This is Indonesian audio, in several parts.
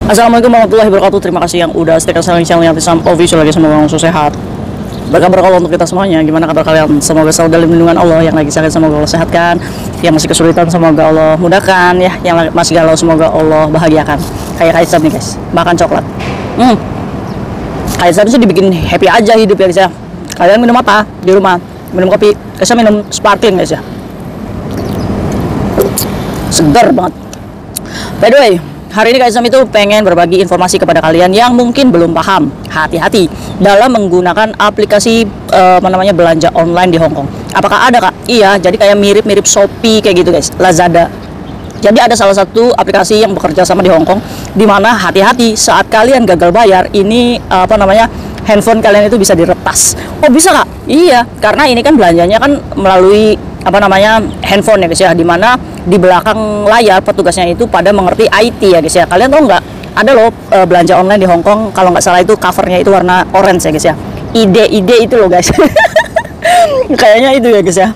Assalamualaikum warahmatullahi wabarakatuh. Terima kasih yang udah stay di channel yang Tisam Official lagi. Semoga langsung sehat. Berkabar kalau untuk kita semuanya. Gimana kabar kalian? Semoga selalu dalam lindungan Allah. Yang lagi sakit semoga Allah sehatkan. Yang masih kesulitan semoga Allah mudahkan ya. Yang masih galau semoga Allah bahagiakan. Kayak Kaisar nih guys, makan coklat. Kaisar itu dibikin happy aja hidup ya guys ya. Kalian minum apa di rumah? Minum kopi. Kaisar minum sparkling guys ya. Segar banget. By the way, hari ini Kak Isam itu pengen berbagi informasi kepada kalian yang mungkin belum paham. Hati-hati dalam menggunakan aplikasi belanja online di Hong Kong. Apakah ada Kak? Iya, jadi kayak mirip-mirip Shopee kayak gitu guys, Lazada. Jadi ada salah satu aplikasi yang bekerja sama di Hong Kong, di mana hati-hati saat kalian gagal bayar, ini handphone kalian itu bisa diretas. Oh bisa Kak? Iya, karena ini kan belanjanya kan melalui handphone ya guys ya, dimana di belakang layar petugasnya itu pada mengerti IT ya guys ya. Kalian tahu nggak, ada loh belanja online di Hong Kong, kalau nggak salah itu covernya itu warna orange ya guys ya, ide itu loh guys. Kayaknya itu ya guys ya.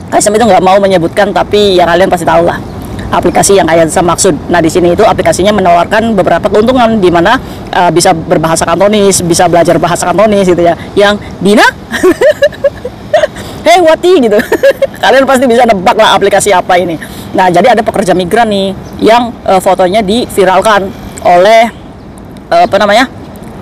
Guys itu nggak mau menyebutkan, tapi ya kalian pasti tahu lah aplikasi yang kayak sama maksud. Nah di sini itu aplikasinya menawarkan beberapa keuntungan, di mana bisa berbahasa Kantonis, bisa belajar bahasa Kantonis gitu ya, yang Dina hey Wati gitu. Kalian pasti bisa nebak lah aplikasi apa ini. Nah jadi ada pekerja migran nih yang fotonya diviralkan oleh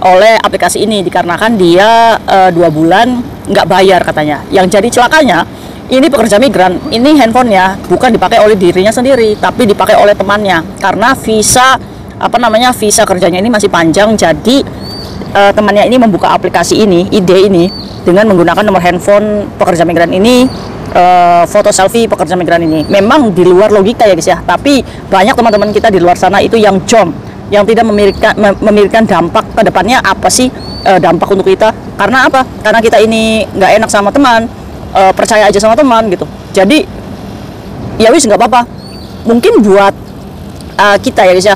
oleh aplikasi ini, dikarenakan dia 2 bulan nggak bayar katanya. Yang jadi celakanya, ini pekerja migran, ini handphonenya bukan dipakai oleh dirinya sendiri, tapi dipakai oleh temannya, karena visa visa kerjanya ini masih panjang. Jadi temannya ini membuka aplikasi ini, ide ini, dengan menggunakan nomor handphone pekerja migran ini, foto selfie pekerja migran ini. Memang di luar logika ya guys ya, tapi banyak teman-teman kita di luar sana itu yang jom, yang tidak memikirkan dampak ke depannya apa sih, dampak untuk kita. Karena apa? Karena kita ini nggak enak sama teman, percaya aja sama teman gitu. Jadi ya wis nggak apa-apa. Mungkin buat kita ya guys ya,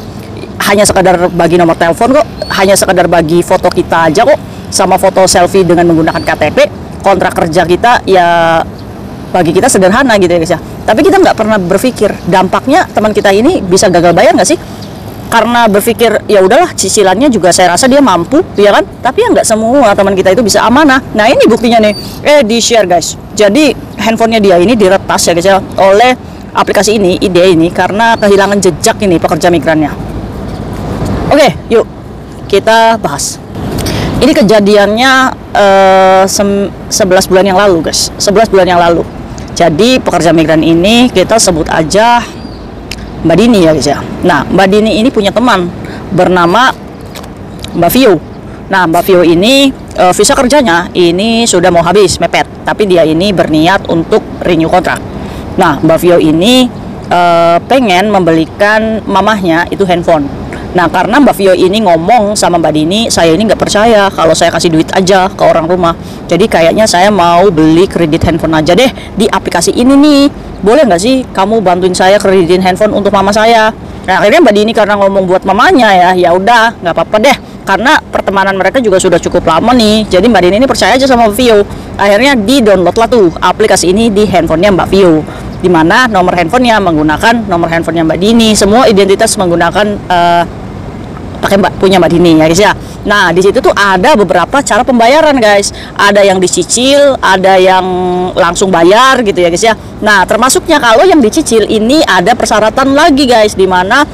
hanya sekadar bagi nomor telepon kok, hanya sekadar bagi foto kita aja kok, sama foto selfie dengan menggunakan KTP. Kontrak kerja kita ya bagi kita sederhana gitu ya guys ya, tapi kita nggak pernah berpikir dampaknya teman kita ini bisa gagal bayar nggak sih. Karena berpikir ya udahlah, cicilannya juga saya rasa dia mampu ya kan, tapi ya nggak semua teman kita itu bisa amanah. Nah ini buktinya nih, di share guys. Jadi handphonenya dia ini diretas ya guys ya oleh aplikasi ini, ide ini, karena kehilangan jejak ini pekerja migrannya. Oke, yuk kita bahas. Ini kejadiannya 11 bulan yang lalu guys, 11 bulan yang lalu. Jadi pekerja migran ini kita sebut aja Mbak Dini ya guys ya. Nah Mbak Dini ini punya teman bernama Mbak Vio. Nah Mbak Vio ini visa kerjanya ini sudah mau habis, mepet, tapi dia ini berniat untuk renew kontrak. Nah Mbak Vio ini pengen membelikan mamahnya itu handphone. Nah karena Mbak Vio ini ngomong sama Mbak Dini, saya ini nggak percaya kalau saya kasih duit aja ke orang rumah, jadi kayaknya saya mau beli kredit handphone aja deh di aplikasi ini nih. Boleh nggak sih kamu bantuin saya kreditin handphone untuk mama saya? Nah akhirnya Mbak Dini karena ngomong buat mamanya ya udah nggak apa-apa deh, karena pertemanan mereka juga sudah cukup lama nih. Jadi Mbak Dini ini percaya aja sama Mbak Vio. Akhirnya di download lah tuh aplikasi ini di handphonenya Mbak Vio, dimana nomor handphonenya menggunakan nomor handphonenya Mbak Dini, semua identitas menggunakan pakai punya Mbak Dini ya guys ya. Nah di situ tuh ada beberapa cara pembayaran guys, ada yang dicicil, ada yang langsung bayar gitu ya guys ya. Nah termasuknya kalau yang dicicil ini ada persyaratan lagi guys, dimana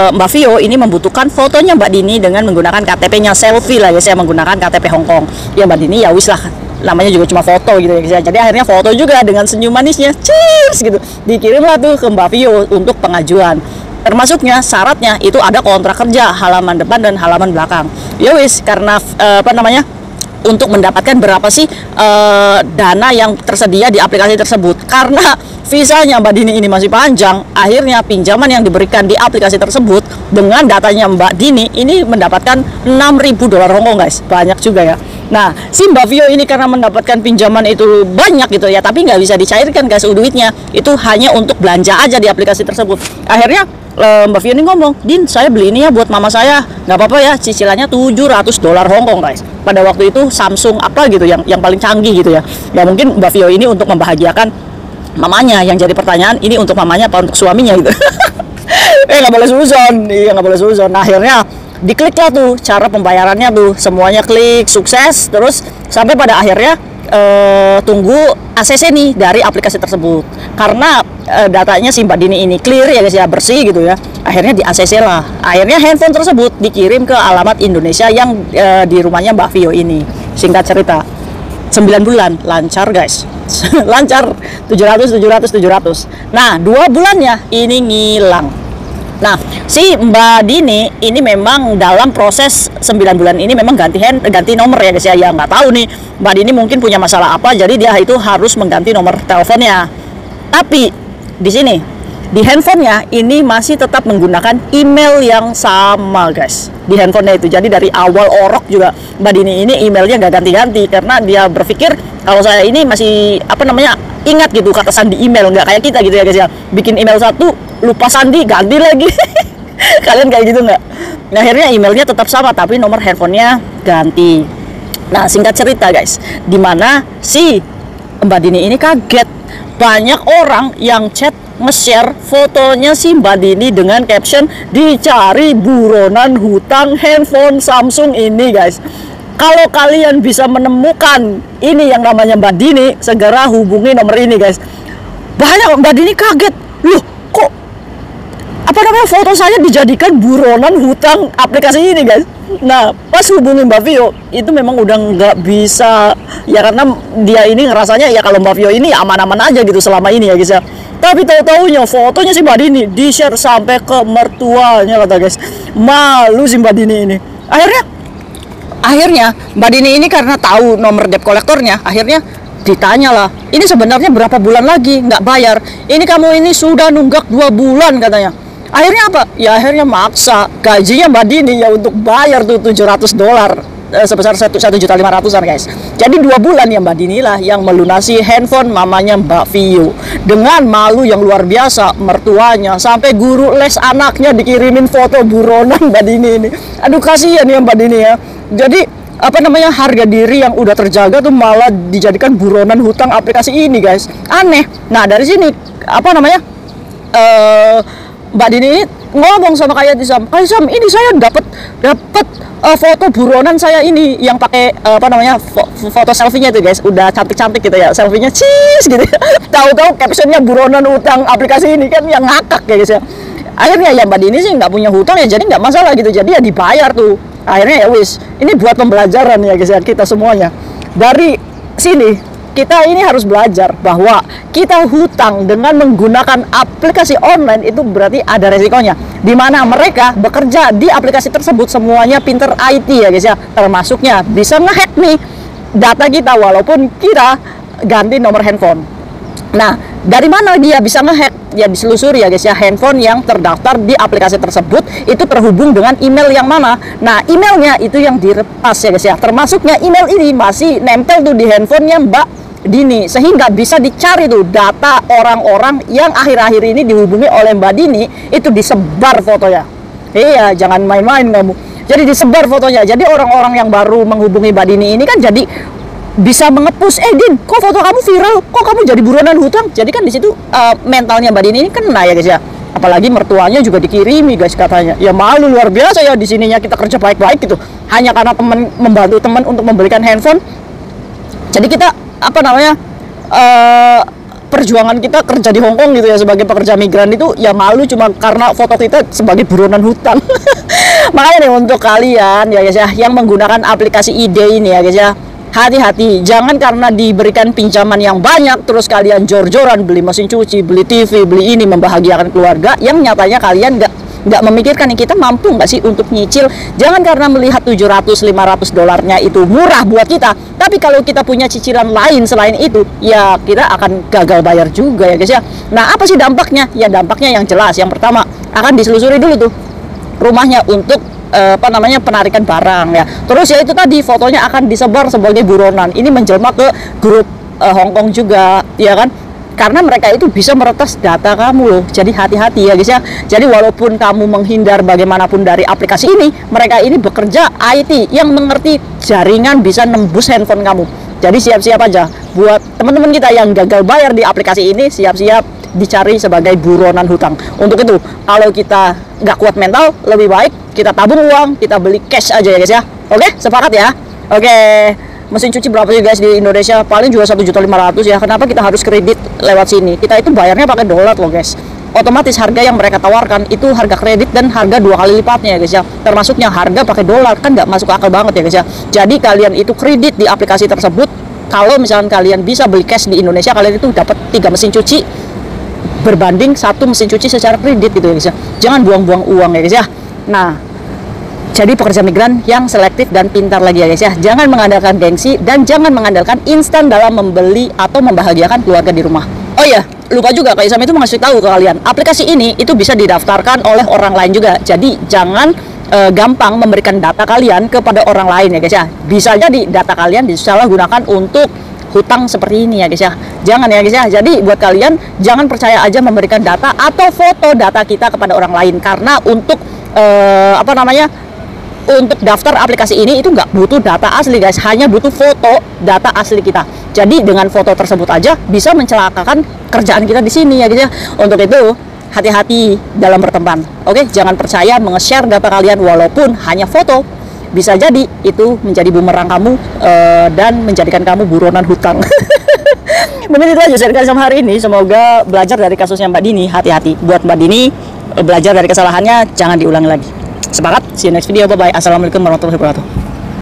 Mbak Vio ini membutuhkan fotonya Mbak Dini dengan menggunakan KTP-nya selfie lah guys ya, menggunakan KTP Hong Kong. Ya Mbak Dini ya wis lah, namanya juga cuma foto gitu ya guys ya. Jadi akhirnya foto juga dengan senyum manisnya, cheers gitu, dikirimlah tuh ke Mbak Vio untuk pengajuan. Termasuknya syaratnya itu ada kontrak kerja halaman depan dan halaman belakang. Ya wis, karena untuk mendapatkan berapa sih dana yang tersedia di aplikasi tersebut, karena visanya Mbak Dini ini masih panjang, akhirnya pinjaman yang diberikan di aplikasi tersebut dengan datanya Mbak Dini ini mendapatkan $6.000 Hong Kong guys, banyak juga ya. Nah si Mbak Vio ini karena mendapatkan pinjaman itu banyak gitu ya, tapi nggak bisa dicairkan guys duitnya, itu hanya untuk belanja aja di aplikasi tersebut. Akhirnya Mbak Vio ini ngomong, Din saya beli ini ya buat mama saya, nggak apa-apa ya, cicilannya $700 Hong Kong guys. Pada waktu itu Samsung apa gitu yang paling canggih gitu ya. Ya mungkin Mbak Vio ini untuk membahagiakan mamanya. Yang jadi pertanyaan, ini untuk mamanya apa untuk suaminya gitu. Nggak boleh suzon, iya nggak boleh suzon. Nah, akhirnya diklik lah tuh cara pembayarannya tuh, semuanya klik sukses, terus sampai pada akhirnya tunggu ACC nih dari aplikasi tersebut, karena datanya si Mbak Dini ini clear ya guys ya, bersih gitu ya. Akhirnya di ACC lah, akhirnya handphone tersebut dikirim ke alamat Indonesia yang di rumahnya Mbak Vio ini. Singkat cerita 9 bulan lancar guys. Lancar 700. Nah 2 bulannya ini ngilang. Nah, si Mbak Dini ini memang dalam proses 9 bulan ini memang ganti nomor ya guys ya. Ya nggak tahu nih Mbak Dini mungkin punya masalah apa, jadi dia itu harus mengganti nomor teleponnya. Tapi di sini di handphonenya ini masih tetap menggunakan email yang sama guys di handphonenya itu. Jadi dari awal orok juga Mbak Dini ini emailnya nggak ganti-ganti, karena dia berpikir kalau saya ini masih ingat gitu kata sandi email, nggak kayak kita gitu ya guys ya, bikin email satu lupa sandi ganti lagi. Kalian kayak gitu nggak? Nah, akhirnya emailnya tetap sama tapi nomor handphonenya ganti. Nah, singkat cerita guys, dimana si Mbak Dini ini kaget, banyak orang yang chat nge-share fotonya si Mbak Dini dengan caption dicari buronan hutang handphone Samsung ini guys. Kalau kalian bisa menemukan ini yang namanya Mbak Dini, segera hubungi nomor ini guys. Banyak Mbak Dini kaget, loh kok foto saya dijadikan buronan hutang aplikasi ini guys. Nah, pas hubungi Mbak Vio itu memang udah nggak bisa ya, karena dia ini ngerasanya ya kalau Mbak Vio ini aman-aman aja gitu selama ini ya guys ya. Tapi tahu-taunya fotonya si Mbak Dini di-share sampai ke mertuanya kata guys. Malu si Mbak Dini ini. Akhirnya Mbak Dini ini karena tahu nomor debt kolektornya, akhirnya ditanya lah, ini sebenarnya berapa bulan lagi nggak bayar? Ini kamu ini sudah nunggak 2 bulan katanya. Akhirnya apa? Ya akhirnya maksa gajinya Mbak Dini ya untuk bayar tuh $700 sebesar 1.500.000 guys. Jadi 2 bulan ya Mbak Dini lah yang melunasi handphone mamanya Mbak Vio. Dengan malu yang luar biasa, mertuanya sampai guru les anaknya dikirimin foto buronan Mbak Dini ini. Aduh kasihan ya Mbak Dini ya. Jadi harga diri yang udah terjaga tuh malah dijadikan buronan hutang aplikasi ini guys. Aneh. Nah, dari sini Mbak Dini ini ngomong sama Kak Sam, ini saya dapat foto buronan saya ini yang pakai foto selfie-nya itu guys, udah cantik-cantik gitu ya, selfie-nya cheese gitu ya. Tahu-tahu captionnya buronan hutang aplikasi ini, kan yang ngakak ya guys ya. Akhirnya ya Mbak Dini sih nggak punya hutang ya, jadi nggak masalah gitu, jadi ya dibayar tuh. Akhirnya ya wis, ini buat pembelajaran ya guys ya, kita semuanya. Dari sini kita ini harus belajar bahwa kita hutang dengan menggunakan aplikasi online itu berarti ada resikonya, dimana mereka bekerja di aplikasi tersebut semuanya pinter IT ya guys ya, termasuknya bisa ngehack nih data kita walaupun kita ganti nomor handphone. Nah, dari mana dia bisa ngehack? Ya diselusuri ya guys ya, handphone yang terdaftar di aplikasi tersebut itu terhubung dengan email yang mana. Nah, emailnya itu yang direpas ya guys ya, termasuknya email ini masih nempel tuh di handphonenya Mbak Dini, sehingga bisa dicari tuh data orang-orang yang akhir-akhir ini dihubungi oleh Mbak Dini, itu disebar fotonya. Iya, jangan main-main kamu. Jadi disebar fotonya. Jadi orang-orang yang baru menghubungi Mbak Dini ini kan jadi bisa mengepus, Din, kok foto kamu viral, kok kamu jadi buronan hutang. Jadi kan di situ mentalnya Mbak Dini ini kena ya guys ya. Apalagi mertuanya juga dikirimi guys katanya. Ya malu luar biasa ya, di sininya kita kerja baik-baik gitu, hanya karena teman membantu teman untuk membelikan handphone. Jadi kita perjuangan kita kerja di Hong Kong gitu ya sebagai pekerja migran itu ya malu cuma karena foto kita sebagai buronan hutang. Makanya nih untuk kalian ya guys ya yang menggunakan aplikasi ID ini ya guys ya, hati-hati, jangan karena diberikan pinjaman yang banyak terus kalian jor-joran beli mesin cuci, beli TV, beli ini membahagiakan keluarga yang nyatanya kalian nggak memikirkan nih, kita mampu nggak sih untuk nyicil. Jangan karena melihat $700-500 itu murah buat kita, tapi kalau kita punya cicilan lain selain itu ya kita akan gagal bayar juga ya guys ya. Nah, apa sih dampaknya? Ya dampaknya yang jelas, yang pertama akan diselusuri dulu tuh rumahnya untuk penarikan barang ya. Terus ya itu tadi fotonya akan disebar sebagai buronan. Ini menjelma ke grup Hong Kong juga ya kan, karena mereka itu bisa meretas data kamu loh. Jadi hati-hati ya guys ya. Jadi walaupun kamu menghindar bagaimanapun dari aplikasi ini, mereka ini bekerja IT yang mengerti jaringan bisa nembus handphone kamu. Jadi siap-siap aja buat teman-teman kita yang gagal bayar di aplikasi ini, siap-siap dicari sebagai buronan hutang. Untuk itu, kalau kita nggak kuat mental, lebih baik kita tabung uang, kita beli cash aja ya guys ya. Oke, sepakat ya? Oke, mesin cuci berapa sih guys di Indonesia? Paling juga 1.500.000 ya. Kenapa kita harus kredit lewat sini? Kita itu bayarnya pakai dolar loh guys. Otomatis harga yang mereka tawarkan itu harga kredit dan harga 2 kali lipatnya ya guys ya. Termasuknya harga pakai dolar, kan nggak masuk akal banget ya guys ya. Jadi kalian itu kredit di aplikasi tersebut. Kalau misalkan kalian bisa beli cash di Indonesia, kalian itu dapat 3 mesin cuci berbanding 1 mesin cuci secara kredit gitu ya guys ya. Jangan buang-buang uang ya guys ya. Nah, jadi pekerja migran yang selektif dan pintar lagi ya guys ya. Jangan mengandalkan gengsi dan jangan mengandalkan instan dalam membeli atau membahagiakan keluarga di rumah. Oh iya, lupa juga Kak Isam itu mengasih tahu ke kalian, aplikasi ini itu bisa didaftarkan oleh orang lain juga. Jadi jangan gampang memberikan data kalian kepada orang lain ya guys ya. Bisa jadi data kalian disalahgunakan untuk hutang seperti ini ya guys ya. Jangan ya guys ya. Jadi buat kalian jangan percaya aja memberikan data atau foto data kita kepada orang lain, karena untuk untuk daftar aplikasi ini itu nggak butuh data asli guys, hanya butuh foto data asli kita. Jadi dengan foto tersebut aja bisa mencelakakan kerjaan kita di sini ya guys ya. Untuk itu hati-hati dalam berteman. Oke, jangan percaya nge-share data kalian walaupun hanya foto. Bisa jadi itu menjadi bumerang kamu dan menjadikan kamu buronan hutang. Mungkin itu aja sharing sama hari ini. Semoga belajar dari kasusnya Mbak Dini. Hati-hati buat Mbak Dini, belajar dari kesalahannya, jangan diulangi lagi. Sepakat? See you next video. Bye bye. Assalamualaikum warahmatullahi wabarakatuh.